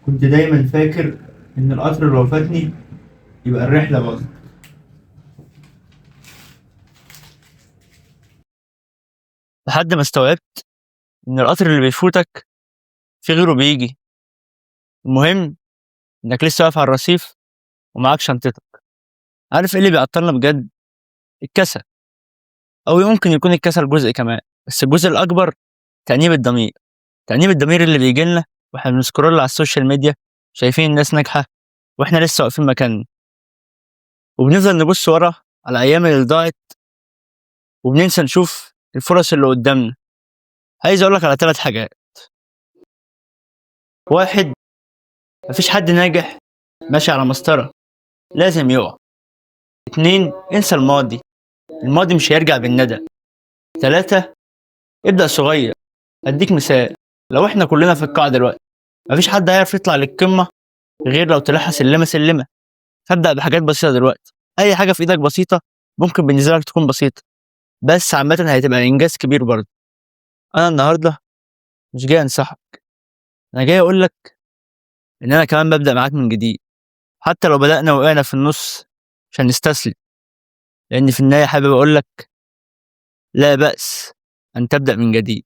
كنت دايما فاكر إن القطر لو فاتني يبقى الرحلة باظت. لحد ما استوعبت إن القطر اللي بيفوتك في غيره بيجي. المهم إنك لسه واقف على الرصيف ومعاك شنطتك. عارف إيه اللي بيعطلنا بجد؟ الكسل. أو يمكن يكون الكسل جزء كمان، بس الجزء الأكبر تأنيب الضمير. تأنيب الضمير اللي بيجيلنا وإحنا بنسكرول على السوشيال ميديا، شايفين الناس ناجحة وإحنا لسه واقفين مكاننا، وبنفضل نبص ورا على الأيام اللي ضاعت وبننسى نشوف الفرص اللي قدامنا. عايز أقولك على 3 حاجات. واحد، مفيش حد ناجح ماشي على مسطرة، لازم يقع. 2، انسى الماضي، الماضي مش هيرجع بالندى. 3، ابدأ صغير. أديك مثال، لو احنا كلنا في القاعة دلوقتي مفيش حد هيعرف يطلع للقمة غير لو طلعها سلمة سلمة. فابدأ بحاجات بسيطة دلوقتي. أي حاجة في إيدك بسيطة ممكن بالنسبة لك تكون بسيطة، بس عامة هتبقى إنجاز كبير برضه. أنا النهاردة مش جاي أنصحك، أنا جاي أقولك إن أنا كمان ببدأ معاك من جديد. حتى لو بدأنا وقعنا في النص مش هنستسلم، لأن في النهاية حابب أقولك لا بأس أن تبدأ من جديد.